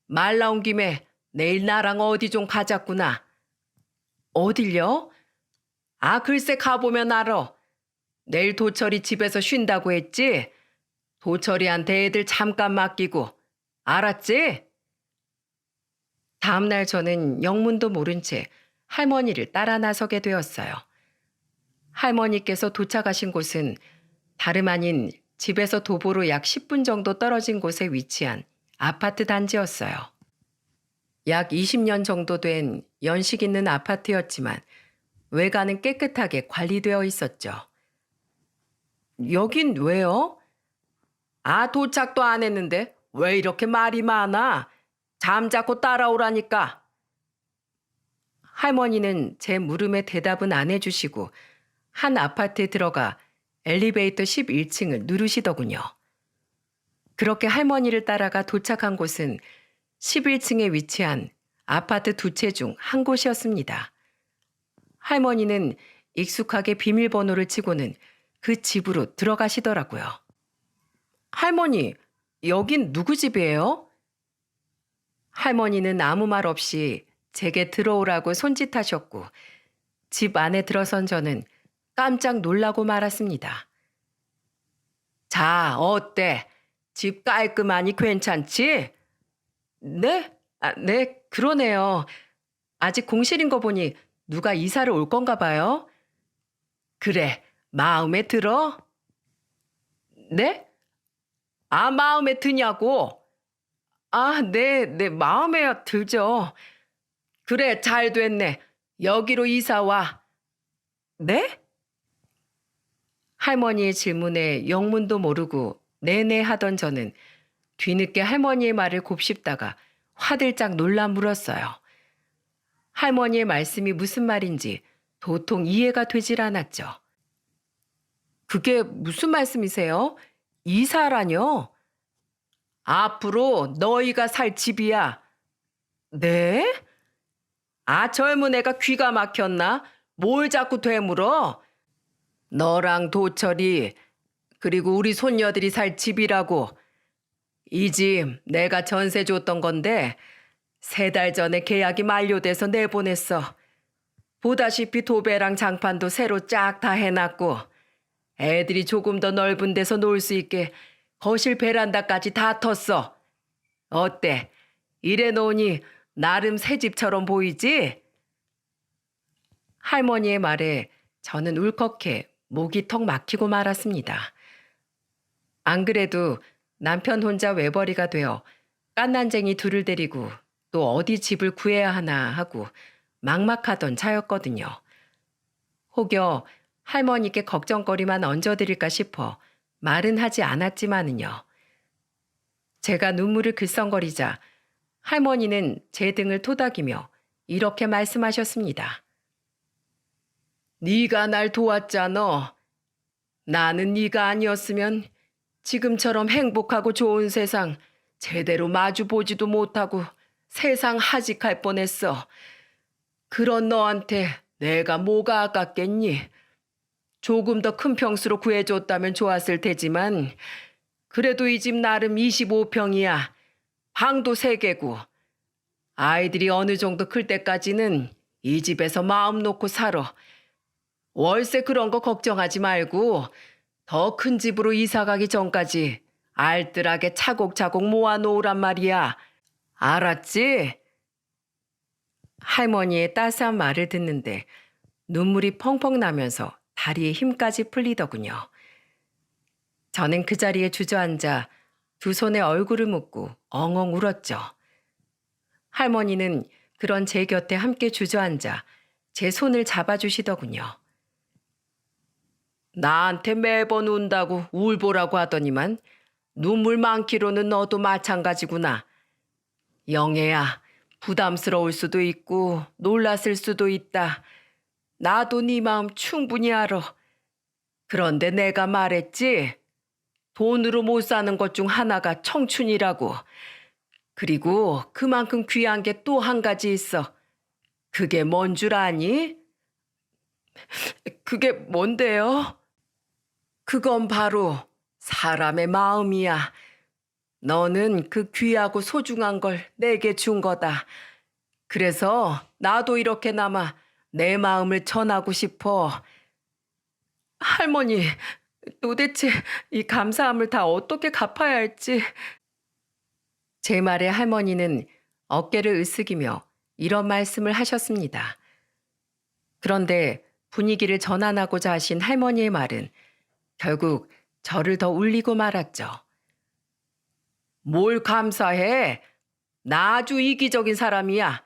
말 나온 김에 내일 나랑 어디 좀 가자꾸나. 어딜요? 글쎄 가보면 알아. 내일 도철이 집에서 쉰다고 했지? 도철이한테 애들 잠깐 맡기고. 알았지? 다음날 저는 영문도 모른 채 할머니를 따라 나서게 되었어요. 할머니께서 도착하신 곳은 다름 아닌 집에서 도보로 약 10분 정도 떨어진 곳에 위치한 아파트 단지였어요. 약 20년 정도 된 연식 있는 아파트였지만 외관은 깨끗하게 관리되어 있었죠. 여긴 왜요? 아, 도착도 안 했는데 왜 이렇게 말이 많아? 잠자코 따라오라니까. 할머니는 제 물음에 대답은 안 해주시고 한 아파트에 들어가 엘리베이터 11층을 누르시더군요. 그렇게 할머니를 따라가 도착한 곳은 11층에 위치한 아파트 두 채 중 한 곳이었습니다. 할머니는 익숙하게 비밀번호를 치고는 그 집으로 들어가시더라고요. 할머니, 여긴 누구 집이에요? 할머니는 아무 말 없이 제게 들어오라고 손짓하셨고 집 안에 들어선 저는 깜짝 놀라고 말았습니다. 자, 어때? 집 깔끔하니 괜찮지? 네? 아, 네, 그러네요. 아직 공실인 거 보니 누가 이사를 올 건가 봐요. 그래, 마음에 들어? 네? 아, 마음에 드냐고? 아, 네, 마음에 들죠. 그래, 잘 됐네. 여기로 이사 와. 네? 할머니의 질문에 영문도 모르고 네네 하던 저는 뒤늦게 할머니의 말을 곱씹다가 화들짝 놀라 물었어요. 할머니의 말씀이 무슨 말인지 도통 이해가 되질 않았죠. 그게 무슨 말씀이세요? 이사라뇨? 앞으로 너희가 살 집이야. 네? 아, 젊은 애가 귀가 막혔나? 뭘 자꾸 되물어? 너랑 도철이 그리고 우리 손녀들이 살 집이라고. 이 집 내가 전세 줬던 건데 3달 전에 계약이 만료돼서 내보냈어. 보다시피 도배랑 장판도 새로 쫙 다 해놨고 애들이 조금 더 넓은 데서 놀 수 있게 거실 베란다까지 다 텄어. 어때? 이래 놓으니 나름 새 집처럼 보이지? 할머니의 말에 저는 울컥해 목이 턱 막히고 말았습니다. 안 그래도 남편 혼자 외벌이가 되어 깐난쟁이 둘을 데리고 또 어디 집을 구해야 하나 하고 막막하던 차였거든요. 혹여 할머니께 걱정거리만 얹어드릴까 싶어 말은 하지 않았지만은요. 제가 눈물을 글썽거리자 할머니는 제 등을 토닥이며 이렇게 말씀하셨습니다. 네가 날 도왔잖아. 나는 네가 아니었으면 지금처럼 행복하고 좋은 세상 제대로 마주보지도 못하고 세상 하직할 뻔했어. 그런 너한테 내가 뭐가 아깝겠니? 조금 더 큰 평수로 구해줬다면 좋았을 테지만 그래도 이 집 나름 25평이야. 방도 3개고 아이들이 어느 정도 클 때까지는 이 집에서 마음 놓고 살아. 월세 그런 거 걱정하지 말고 더 큰 집으로 이사 가기 전까지 알뜰하게 차곡차곡 모아놓으란 말이야. 알았지? 할머니의 따스한 말을 듣는데 눈물이 펑펑 나면서 다리에 힘까지 풀리더군요. 저는 그 자리에 주저앉아 두 손에 얼굴을 묻고 엉엉 울었죠. 할머니는 그런 제 곁에 함께 주저앉아 제 손을 잡아주시더군요. 나한테 매번 운다고 울보라고 하더니만 눈물 많기로는 너도 마찬가지구나. 영애야, 부담스러울 수도 있고 놀랐을 수도 있다. 나도 네 마음 충분히 알아. 그런데 내가 말했지. 돈으로 못 사는 것 중 하나가 청춘이라고. 그리고 그만큼 귀한 게 또 한 가지 있어. 그게 뭔 줄 아니? 그게 뭔데요? 그건 바로 사람의 마음이야. 너는 그 귀하고 소중한 걸 내게 준 거다. 그래서 나도 이렇게나마 내 마음을 전하고 싶어. 할머니, 도대체 이 감사함을 다 어떻게 갚아야 할지. 제 말에 할머니는 어깨를 으쓱이며 이런 말씀을 하셨습니다. 그런데 분위기를 전환하고자 하신 할머니의 말은 결국 저를 더 울리고 말았죠. 뭘 감사해? 나 아주 이기적인 사람이야.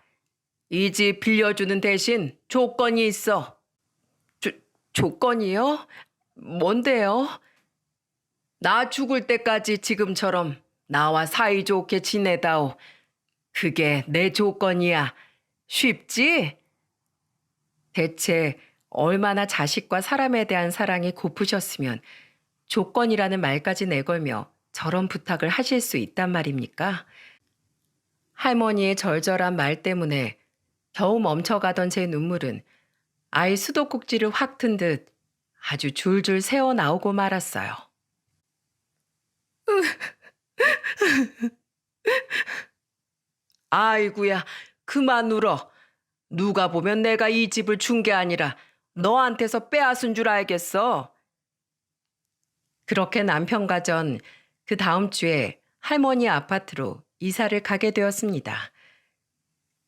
이 집 빌려주는 대신 조건이 있어. 조건이요? 뭔데요? 나 죽을 때까지 지금처럼 나와 사이좋게 지내다오. 그게 내 조건이야. 쉽지? 대체 얼마나 자식과 사람에 대한 사랑이 고프셨으면 조건이라는 말까지 내걸며 저런 부탁을 하실 수 있단 말입니까? 할머니의 절절한 말 때문에 겨우 멈춰가던 제 눈물은 아이 수도꼭지를 확 튼 듯 아주 줄줄 새어 나오고 말았어요. 아이구야, 그만 울어. 누가 보면 내가 이 집을 준 게 아니라 너한테서 빼앗은 줄 알겠어. 그렇게 남편과 전 그 다음 주에 할머니 아파트로 이사를 가게 되었습니다.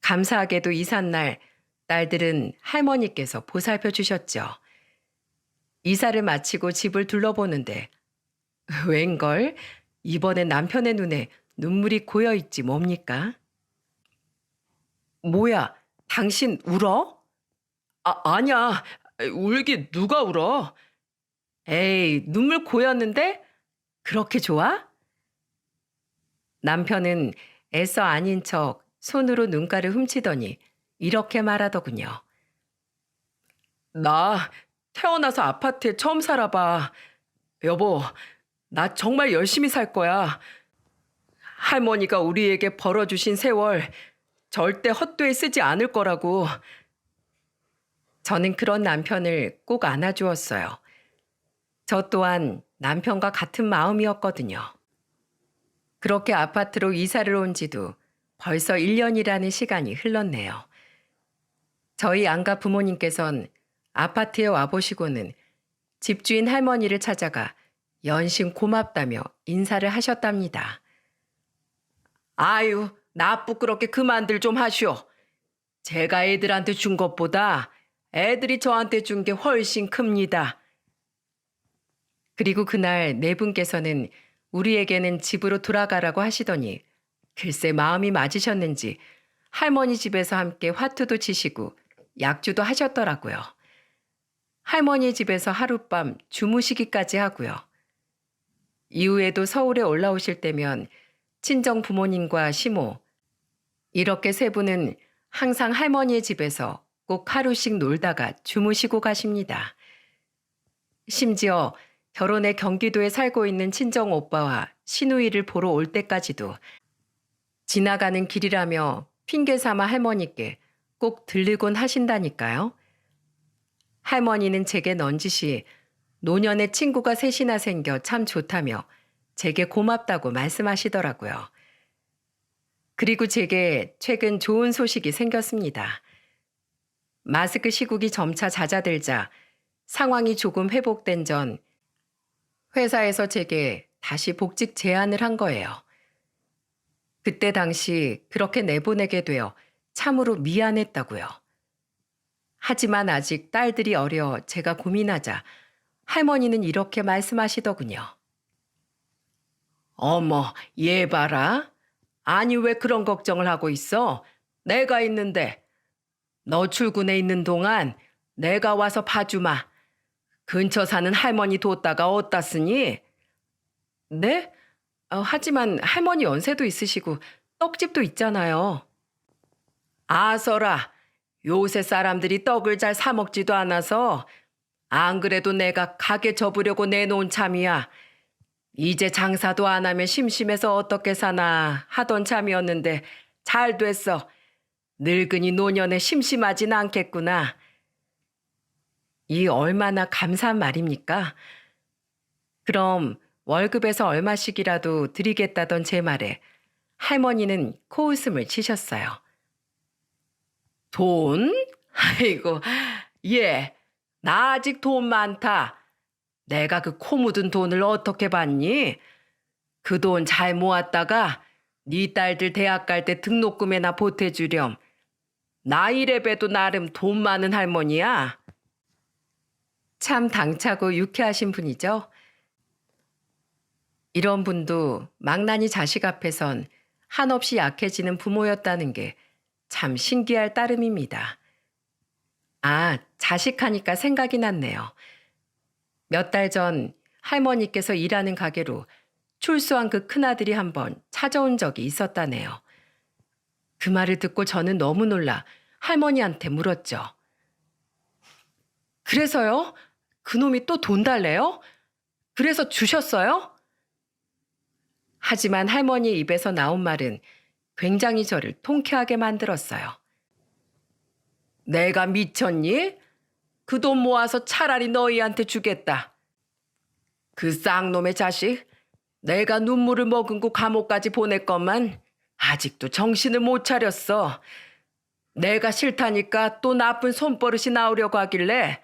감사하게도 이삿날 딸들은 할머니께서 보살펴 주셨죠. 이사를 마치고 집을 둘러보는데 웬걸 이번엔 남편의 눈에 눈물이 고여 있지 뭡니까? 뭐야, 당신 울어? 아니야. 울긴 누가 울어? 에이, 눈물 고였는데? 그렇게 좋아? 남편은 애써 아닌 척 손으로 눈가를 훔치더니 이렇게 말하더군요. 나 태어나서 아파트에 처음 살아봐. 여보, 나 정말 열심히 살 거야. 할머니가 우리에게 벌어주신 세월 절대 헛되이 쓰지 않을 거라고. 저는 그런 남편을 꼭 안아주었어요. 저 또한 남편과 같은 마음이었거든요. 그렇게 아파트로 이사를 온 지도 벌써 1년이라는 시간이 흘렀네요. 저희 안가 부모님께선 아파트에 와보시고는 집주인 할머니를 찾아가 연신 고맙다며 인사를 하셨답니다. 아유, 나 부끄럽게 그만들 좀 하시오. 제가 애들한테 준 것보다 애들이 저한테 준 게 훨씬 큽니다. 그리고 그날 네 분께서는 우리에게는 집으로 돌아가라고 하시더니 글쎄 마음이 맞으셨는지 할머니 집에서 함께 화투도 치시고 약주도 하셨더라고요. 할머니 집에서 하룻밤 주무시기까지 하고요. 이후에도 서울에 올라오실 때면 친정 부모님과 시모 이렇게 세 분은 항상 할머니의 집에서 꼭 하루씩 놀다가 주무시고 가십니다. 심지어 결혼해 경기도에 살고 있는 친정 오빠와 시누이를 보러 올 때까지도 지나가는 길이라며 핑계 삼아 할머니께 꼭 들르곤 하신다니까요. 할머니는 제게 넌지시 노년에 친구가 셋이나 생겨 참 좋다며 제게 고맙다고 말씀하시더라고요. 그리고 제게 최근 좋은 소식이 생겼습니다. 마스크 시국이 점차 잦아들자 상황이 조금 회복된 전 회사에서 제게 다시 복직 제안을 한 거예요. 그때 당시 그렇게 내보내게 되어 참으로 미안했다고요. 하지만 아직 딸들이 어려 제가 고민하자 할머니는 이렇게 말씀하시더군요. 어머, 얘 봐라. 아니 왜 그런 걱정을 하고 있어? 내가 있는데. 너 출근해 있는 동안 내가 와서 봐주마. 근처 사는 할머니 뒀다가 어디다 쓰니? 네? 하지만 할머니 연세도 있으시고 떡집도 있잖아요. 아서라. 요새 사람들이 떡을 잘 사 먹지도 않아서 안 그래도 내가 가게 접으려고 내놓은 참이야. 이제 장사도 안 하면 심심해서 어떻게 사나 하던 참이었는데 잘 됐어. 늙은이 노년에 심심하진 않겠구나. 이 얼마나 감사한 말입니까? 그럼 월급에서 얼마씩이라도 드리겠다던 제 말에 할머니는 코웃음을 치셨어요. 돈? 아이고, 예, 나 아직 돈 많다. 내가 그 코 묻은 돈을 어떻게 받니? 그 돈 잘 모았다가 네 딸들 대학 갈 때 등록금에나 보태주렴. 나 이래봬도 나름 돈 많은 할머니야. 참 당차고 유쾌하신 분이죠. 이런 분도 망나니 자식 앞에선 한없이 약해지는 부모였다는 게 참 신기할 따름입니다. 아, 자식하니까 생각이 났네요. 몇 달 전 할머니께서 일하는 가게로 출소한 그 큰아들이 한번 찾아온 적이 있었다네요. 그 말을 듣고 저는 너무 놀라 할머니한테 물었죠. 그래서요? 그놈이 또 돈 달래요? 그래서 주셨어요? 하지만 할머니 입에서 나온 말은 굉장히 저를 통쾌하게 만들었어요. 내가 미쳤니? 그 돈 모아서 차라리 너희한테 주겠다. 그 쌍놈의 자식, 내가 눈물을 머금고 감옥까지 보냈건만 아직도 정신을 못 차렸어. 내가 싫다니까 또 나쁜 손버릇이 나오려고 하길래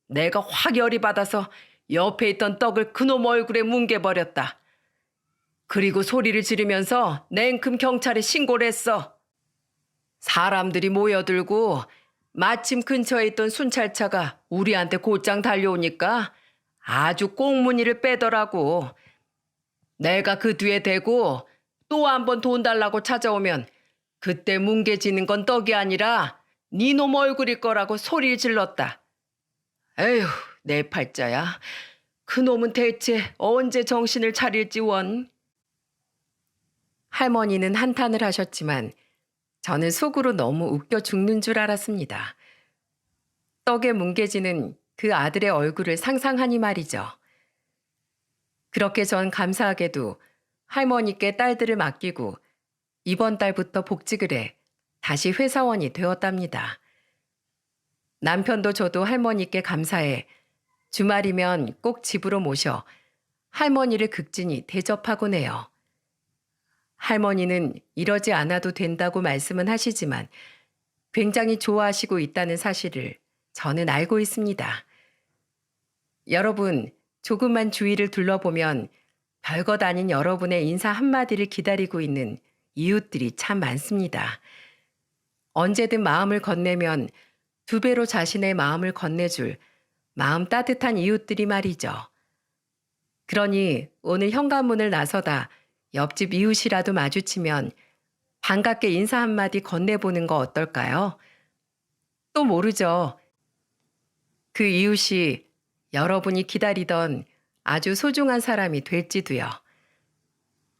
내가 확 열이 받아서 옆에 있던 떡을 그놈 얼굴에 뭉개버렸다. 그리고 소리를 지르면서 냉큼 경찰에 신고를 했어. 사람들이 모여들고 마침 근처에 있던 순찰차가 우리한테 곧장 달려오니까 아주 꽁무니를 빼더라고. 내가 그 뒤에 대고 또 한 번 돈 달라고 찾아오면 그때 뭉개지는 건 떡이 아니라 니놈 얼굴일 거라고 소리를 질렀다. 에휴, 내 팔자야. 그놈은 대체 언제 정신을 차릴지 원. 할머니는 한탄을 하셨지만 저는 속으로 너무 웃겨 죽는 줄 알았습니다. 떡에 뭉개지는 그 아들의 얼굴을 상상하니 말이죠. 그렇게 전 감사하게도 할머니께 딸들을 맡기고 이번 달부터 복직을 해 다시 회사원이 되었답니다. 남편도 저도 할머니께 감사해 주말이면 꼭 집으로 모셔 할머니를 극진히 대접하곤 해요. 할머니는 이러지 않아도 된다고 말씀은 하시지만 굉장히 좋아하시고 있다는 사실을 저는 알고 있습니다. 여러분, 조금만 주위를 둘러보면 별것 아닌 여러분의 인사 한마디를 기다리고 있는 이웃들이 참 많습니다. 언제든 마음을 건네면 두 배로 자신의 마음을 건네줄 마음 따뜻한 이웃들이 말이죠. 그러니 오늘 현관문을 나서다 옆집 이웃이라도 마주치면 반갑게 인사 한마디 건네보는 거 어떨까요? 또 모르죠. 그 이웃이 여러분이 기다리던 아주 소중한 사람이 될지도요.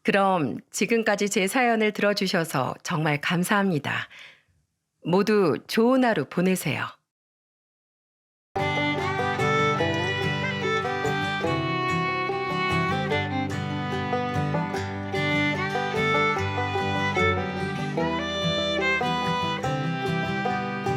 그럼 지금까지 제 사연을 들어주셔서 정말 감사합니다. 모두 좋은 하루 보내세요.